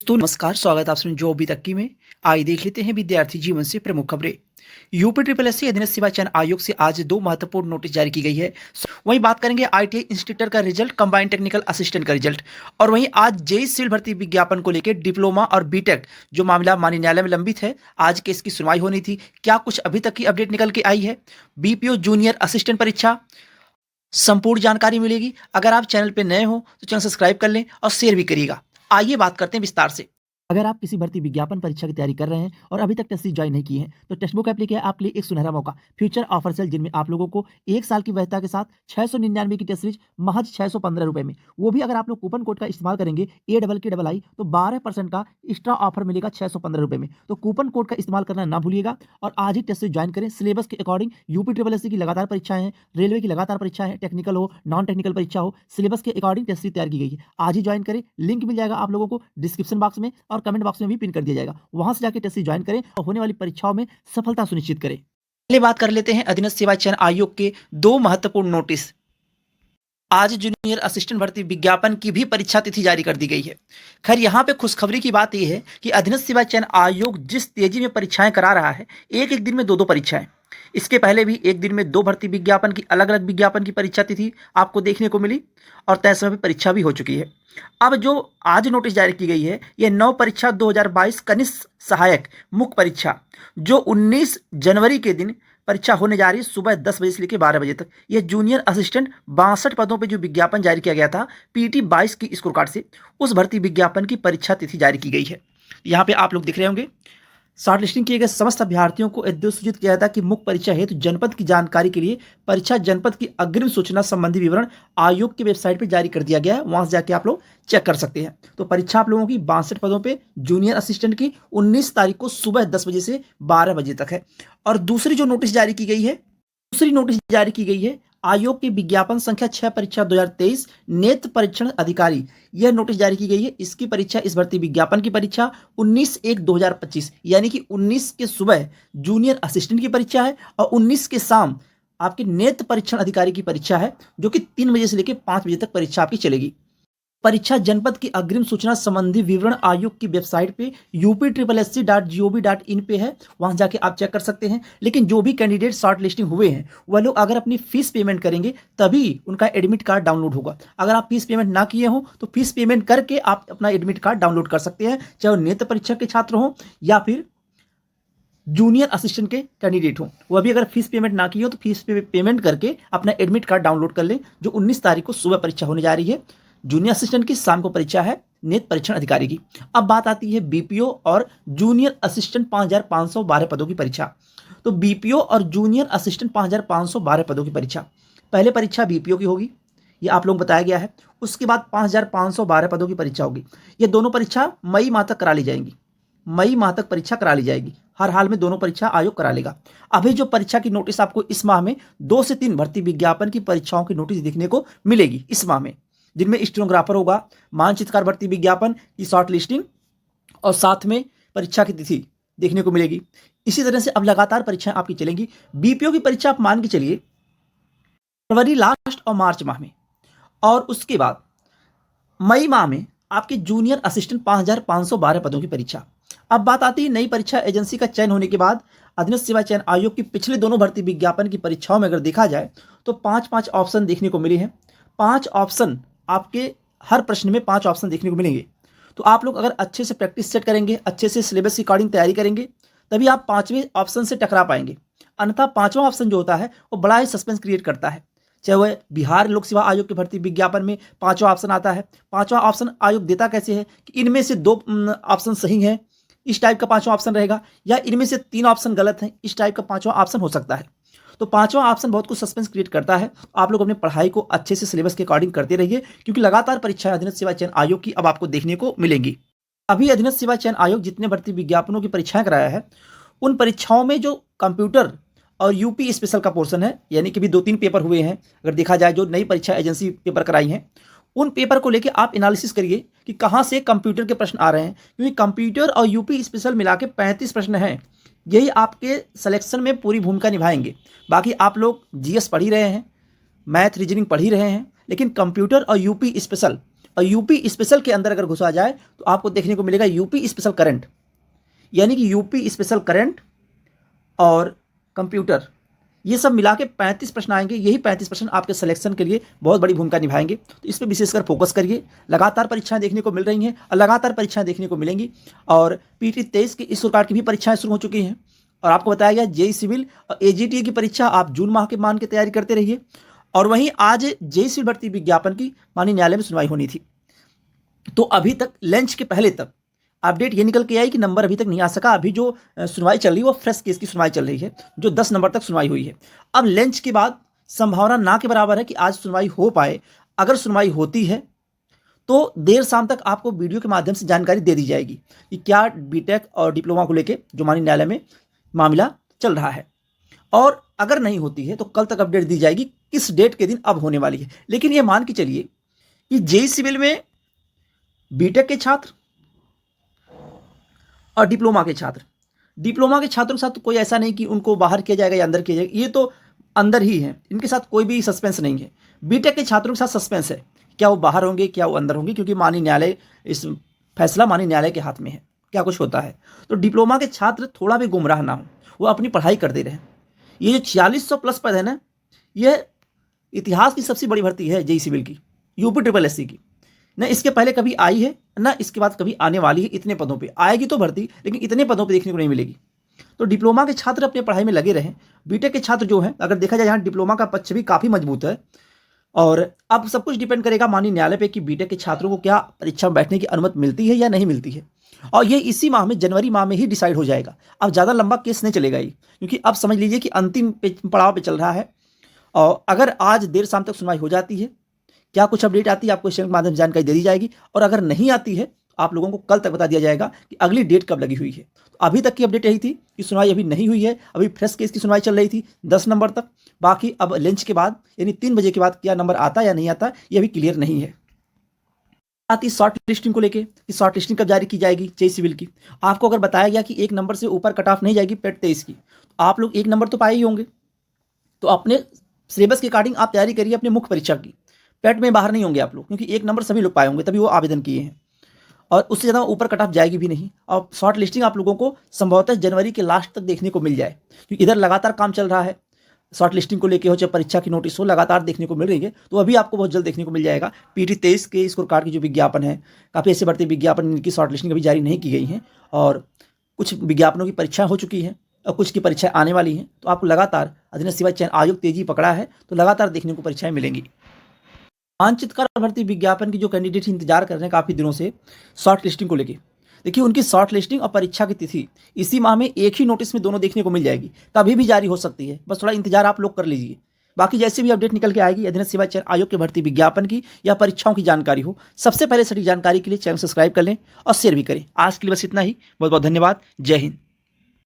तो नमस्कार, स्वागत है आप सभी जो अभी तक की में। आइए देख लेते हैं विद्यार्थी जीवन से प्रमुख खबरें। यूपी ट्रिपल एस सी अधीनस्थ सेवा चयन आयोग से आज दो महत्वपूर्ण नोटिस जारी की गई है। वहीं बात करेंगे आईटीआई इंस्ट्रक्टर का रिजल्ट, कंबाइंड टेक्निकल असिस्टेंट का रिजल्ट, और वहीं आज जेई सिविल भर्ती विज्ञापन को लेकर डिप्लोमा और बीटेक जो मामला माननीय न्यायालय में लंबित है, आज केस की सुनवाई होनी थी। क्या कुछ अभी तक की अपडेट निकल के आई है? बीपीओ जूनियर असिस्टेंट परीक्षा संपूर्ण जानकारी मिलेगी। अगर आप चैनल पर नए हो तो चैनल सब्सक्राइब कर लें और शेयर भी करिएगा। आइए बात करते हैं विस्तार से। अगर आप किसी भर्ती विज्ञापन परीक्षा की तैयारी कर रहे हैं और अभी तक टेस्ट सीरीज ज्वाइन नहीं की है, तो टेक्स्ट बुक ऐप लेके आपके लिए एक सुनहरा मौका, फ्यूचर ऑफर सेल, जिनमें आप लोगों को 1 साल की वैधता के साथ 699 की टेस्ट सीरीज महज 615 रुपए में, वो भी अगर आप लोग कूपन कोड का इस्तेमाल करेंगे AKKI, तो 12% का एक्स्ट्रा ऑफर मिलेगा 615 रुपए में। तो कूपन कोड का इस्तेमाल करना ना भूलिएगा और आज ही टेस्ट सीरीज ज्वाइन करें। सिलेबस के according UP triple S C की लगातार परीक्षाएं हैं, रेलवे की लगातार परीक्षा है, टेक्निकल हो नॉन टेक्निकल परीक्षा हो, सिलेबस के अकॉर्डिंग टेस्ट सीरीज तैयार की गई है। आज ही ज्वाइन करें, लिंक मिल जाएगा आप लोगों को डिस्क्रिप्शन बॉक्स में और कमेंट बॉक्स में भी पिन कर दिया जाएगा। वहां से जाके टेस्ट सीरीज ज्वाइन करें और होने वाली परीक्षाओं में सफलता सुनिश्चित करें। पहले बात कर लेते हैं अधीनस्थ सेवा चयन आयोग के दो महत्वपूर्ण नोटिस। आज जूनियर असिस्टेंट भर्ती विज्ञापन की भी परीक्षा तिथि जारी कर दी गई है। खैर, यहाँ पे खुशखबरी की बात यह है कि अधीनस्थ सेवा चयन आयोग जिस तेजी में परीक्षाएं करा रहा है, एक एक दिन में दो दो परीक्षाएं। इसके पहले भी एक दिन में दो भर्ती विज्ञापन की अलग अलग विज्ञापन की परीक्षा तिथि आपको देखने को मिली और तय समय पर परीक्षा भी हो चुकी है। अब जो आज नोटिस जारी की गई है, यह नव परीक्षा 2022 कनिष्ठ सहायक मुख्य परीक्षा, जो 19 जनवरी के दिन परीक्षा होने जा रही है, सुबह 10 बजे से लेकर 12 बजे तक। यह जूनियर असिस्टेंट 62 पदों पे जो विज्ञापन जारी किया गया था पीटी 22 की स्कोर कार्ड से, उस भर्ती विज्ञापन की परीक्षा तिथि जारी की गई है। यहाँ पे आप लोग दिख रहे होंगे, शॉर्ट लिस्टिंग किए गए समस्त अभ्यर्थियों को यह सूचित किया था कि मुख्य परीक्षा हेतु जनपद की जानकारी के लिए परीक्षा जनपद की अग्रिम सूचना संबंधी विवरण आयोग की वेबसाइट पर जारी कर दिया गया है। वहां से जाके आप लोग चेक कर सकते हैं। तो परीक्षा आप लोगों की 62 पदों पे जूनियर असिस्टेंट की 19 तारीख को सुबह 10 बजे से 12 बजे तक है। और दूसरी जो नोटिस जारी की गई है, आयोग की विज्ञापन संख्या 6 परीक्षा 2023 नेत्र परीक्षण अधिकारी, यह नोटिस जारी की गई है। इसकी परीक्षा, इस भर्ती विज्ञापन की परीक्षा 19/1/2025 यानी कि 19 के सुबह जूनियर असिस्टेंट की परीक्षा है और 19 के शाम आपके नेत्र परीक्षण अधिकारी की परीक्षा है, जो कि 3 बजे से लेकर 5 बजे तक परीक्षा आपकी चलेगी। परीक्षा जनपद की अग्रिम सूचना संबंधी विवरण आयोग की वेबसाइट पे uptripplesc.gov.in पे है, वहां जाके आप चेक कर सकते हैं। लेकिन जो भी कैंडिडेट शॉर्ट लिस्टिंग हुए हैं, वह लोग अगर अपनी फीस पेमेंट करेंगे तभी उनका एडमिट कार्ड डाउनलोड होगा। अगर आप फीस पेमेंट ना किए हो तो फीस पेमेंट करके आप अपना एडमिट कार्ड डाउनलोड कर सकते हैं, चाहे वो नेत्र परीक्षा के छात्र हो या फिर जूनियर असिस्टेंट के कैंडिडेट हो। वह भी अगर फीस पेमेंट ना की हो तो फीस पेमेंट करके अपना एडमिट कार्ड डाउनलोड कर लें। जो 19 तारीख को सुबह परीक्षा होने जा रही है, जूनियर असिस्टेंट की, शाम को परीक्षा है नेत्र परीक्षण अधिकारी की। अब बात आती है बीपीओ और जूनियर असिस्टेंट 5512 पदों की परीक्षा। तो बीपीओ और जूनियर असिस्टेंट 5512 पदों की परीक्षा, पहले परीक्षा बीपीओ की होगी, ये आप लोग बताया गया है। उसके बाद 5512 पदों की परीक्षा होगी। ये दोनों परीक्षा मई माह तक करा ली जाएंगी। मई माह तक परीक्षा करा ली जाएगी। हर हाल में दोनों परीक्षा आयोग करा लेगा। अभी जो परीक्षा की नोटिस आपको इस माह में 2 से 3 भर्ती विज्ञापन की परीक्षाओं की नोटिस देखने को मिलेगी इस माह में, जिनमें स्टेनोग्राफर होगा, मानचित्रकार भर्ती विज्ञापन की शॉर्ट लिस्टिंग और साथ में परीक्षा की तिथि देखने को मिलेगी। इसी तरह से अब लगातार परीक्षाएं आपकी चलेंगी। बीपीओ की परीक्षा आप मान के चलिए फरवरी लास्ट और मार्च माह में, और उसके बाद मई माह में आपके जूनियर असिस्टेंट 5512 पदों की परीक्षा। अब बात आती है नई परीक्षा एजेंसी का चयन होने के बाद अधीनस्थ सेवा चयन आयोग की पिछले दोनों भर्ती विज्ञापन की परीक्षाओं में अगर देखा जाए तो 5-5 ऑप्शन देखने को मिले हैं। 5 ऑप्शन आपके, हर प्रश्न में 5 ऑप्शन देखने को मिलेंगे। तो आप लोग अगर अच्छे से प्रैक्टिस सेट करेंगे, अच्छे से सिलेबस के अकॉर्डिंग तैयारी करेंगे, तभी आप 5वें ऑप्शन से टकरा पाएंगे। अन्यथा 5वां ऑप्शन जो होता है वो बड़ा ही सस्पेंस क्रिएट करता है। चाहे वह बिहार लोक सेवा आयोग की भर्ती विज्ञापन में 5वां ऑप्शन आता है। 5वां ऑप्शन आयोग देता कैसे है कि इनमें से 2 ऑप्शन सही हैं, इस टाइप का 5वां ऑप्शन रहेगा, या इनमें से 3 ऑप्शन गलत हैं, इस टाइप का 5वां ऑप्शन हो सकता है। तो 5वां ऑप्शन बहुत कुछ सस्पेंस क्रिएट करता है। आप लोग अपनी पढ़ाई को अच्छे से सिलेबस के अकॉर्डिंग करते रहिए, क्योंकि लगातार परीक्षाएं अधीनस्थ सेवा चयन आयोग की अब आपको देखने को मिलेंगी। अभी अधीनस्थ सेवा चयन आयोग जितने भर्ती विज्ञापनों की परीक्षाएं कराया है, उन परीक्षाओं में जो कंप्यूटर और यूपी स्पेशल का पोर्शन है, यानी कि भी 2-3 पेपर हुए हैं, अगर देखा जाए जो नई परीक्षा एजेंसी पेपर कराई हैं, उन पेपर को लेकर आप एनालिसिस करिए कि कहाँ से कंप्यूटर के प्रश्न आ रहे हैं, क्योंकि कंप्यूटर और यूपी स्पेशल मिला के 35 प्रश्न हैं। यही आपके सिलेक्शन में पूरी भूमिका निभाएंगे। बाकी आप लोग जीएस पढ़ ही रहे हैं, मैथ रीजनिंग पढ़ ही रहे हैं, लेकिन कंप्यूटर और यूपी स्पेशल और यूपी स्पेशल के अंदर अगर घुसा जाए तो आपको देखने को मिलेगा यूपी स्पेशल करंट, यानी कि यूपी स्पेशल करंट और कंप्यूटर, ये सब मिला के 35 प्रश्न आएंगे। यही 35 प्रश्न आपके सिलेक्शन के लिए बहुत बड़ी भूमिका निभाएंगे। तो इस पर विशेषकर फोकस करिए। लगातार परीक्षाएं देखने को मिल रही हैं और लगातार परीक्षाएं देखने को मिलेंगी। और पीटी 23 की इस प्रकार की भी परीक्षाएं शुरू हो चुकी हैं और आपको बताया गया जेई सिविल और एजीटी की परीक्षा आप जून माह के मान के तैयारी करते रहिए। और वहीं आज जेई सिविल भर्ती विज्ञापन की माननीय न्यायालय में सुनवाई होनी थी, तो अभी तक लंच के पहले तक अपडेट ये निकल के आई कि नंबर अभी तक नहीं आ सका। अभी जो सुनवाई चल रही है वो फ्रेश केस की सुनवाई चल रही है, जो 10 नंबर तक सुनवाई हुई है। अब लंच के बाद संभावना ना के बराबर है कि आज सुनवाई हो पाए। अगर सुनवाई होती है तो देर शाम तक आपको वीडियो के माध्यम से जानकारी दे दी जाएगी कि क्या बीटेक और डिप्लोमा को लेकर जो माननीय न्यायालय में मामला चल रहा है। और अगर नहीं होती है तो कल तक अपडेट दी जाएगी किस डेट के दिन अब होने वाली है। लेकिन ये मान के चलिए कि जेई सिविल में बीटेक के छात्र और डिप्लोमा के छात्रों के साथ तो कोई ऐसा नहीं कि उनको बाहर किया जाएगा या अंदर किया जाएगा, ये तो अंदर ही है, इनके साथ कोई भी सस्पेंस नहीं है। बीटेक के छात्रों के साथ सस्पेंस है, क्या वो बाहर होंगे क्या वो अंदर होंगे, क्योंकि माननीय न्यायालय इस फैसला माननीय न्यायालय के हाथ में है क्या कुछ होता है। तो डिप्लोमा के छात्र थोड़ा भी गुमराह ना हो, वो अपनी पढ़ाई करते रहें। ये जो 4600 प्लस पद है ना, यह इतिहास की सबसे बड़ी भर्ती है जेई सिविल की, यूपी ट्रिपल एससी की। न इसके पहले कभी आई है न इसके बाद कभी आने वाली है। इतने पदों पे आएगी तो भर्ती, लेकिन इतने पदों पे देखने को नहीं मिलेगी। तो डिप्लोमा के छात्र अपने पढ़ाई में लगे रहें। बीटेक के छात्र जो हैं, अगर देखा जाए यहाँ डिप्लोमा का पक्ष भी काफ़ी मजबूत है। और अब सब कुछ डिपेंड करेगा माननीय न्यायालय पे कि बीटेक के छात्रों को क्या परीक्षा में बैठने की अनुमति मिलती है या नहीं मिलती है। और ये इसी माह में, जनवरी माह में ही डिसाइड हो जाएगा। अब ज़्यादा लंबा केस नहीं चलेगा ये, क्योंकि अब समझ लीजिए कि अंतिम पड़ाव पे चल रहा है। और अगर आज देर शाम तक सुनवाई हो जाती है, क्या कुछ अपडेट आती है आपको इस माध्यम से जानकारी दे दी जाएगी। और अगर नहीं आती है आप लोगों को कल तक बता दिया जाएगा कि अगली डेट कब लगी हुई है। तो अभी तक की अपडेट यही थी कि सुनवाई अभी नहीं हुई है, अभी फ्रेश केस की सुनवाई चल रही थी 10 नंबर तक। बाकी अब लंच के बाद यानी 3 बजे के बाद क्या नंबर आता या नहीं आता ये अभी क्लियर नहीं है। आती शॉर्ट लिस्टिंग को लेके कि शॉर्ट लिस्टिंग कब जारी की जाएगी जेई सिविल की। आपको अगर बताया गया कि 1 नंबर से ऊपर कट ऑफ नहीं जाएगी पेट 23 की, तो आप लोग 1 नंबर तो पाए ही होंगे। तो अपने सिलेबस के अकॉर्डिंग आप तैयारी करिए अपने मुख्य परीक्षा की। पेट में बाहर नहीं होंगे आप लोग, क्योंकि 1 नंबर सभी लोग पाए होंगे तभी वो आवेदन किए हैं। और उससे ज़्यादा ऊपर कट ऑफ जाएगी भी नहीं। और शॉर्ट लिस्टिंग आप लोगों को संभवतः जनवरी के लास्ट तक देखने को मिल जाए, क्योंकि इधर लगातार काम चल रहा है। शॉर्ट लिस्टिंग को लेकर हो चाहे परीक्षा की नोटिस हो, लगातार देखने को मिल रही है। तो अभी आपको बहुत जल्द देखने को मिल जाएगा। पीटी 23 के स्कोर कार्ड की जो विज्ञापन है, काफ़ी ऐसे बढ़ते विज्ञापन, इनकी शॉर्ट लिस्टिंग अभी जारी नहीं की गई हैं। और कुछ विज्ञापनों की परीक्षा हो चुकी है और कुछ की परीक्षाएं आने वाली हैं। तो आपको लगातार अधीनस्थ सेवा चयन आयोग तेजी पकड़ा है, तो लगातार देखने को परीक्षाएं मिलेंगी। मानचित्रकार भर्ती विज्ञापन की जो कैंडिडेट इंतजार कर रहे हैं काफ़ी दिनों से शॉर्ट लिस्टिंग को लेके, देखिए उनकी शॉर्ट लिस्टिंग और परीक्षा की तिथि इसी माह में एक ही नोटिस में दोनों देखने को मिल जाएगी। कभी भी जारी हो सकती है, बस थोड़ा इंतजार आप लोग कर लीजिए। बाकी जैसे भी अपडेट निकल के आएगी अधीनस्थ सेवा चयन आयोग के भर्ती विज्ञापन की या परीक्षाओं की जानकारी हो, सबसे पहले सटीक जानकारी के लिए चैनल सब्सक्राइब कर लें और शेयर भी करें। आज के लिए बस इतना ही। बहुत बहुत धन्यवाद। जय हिंद।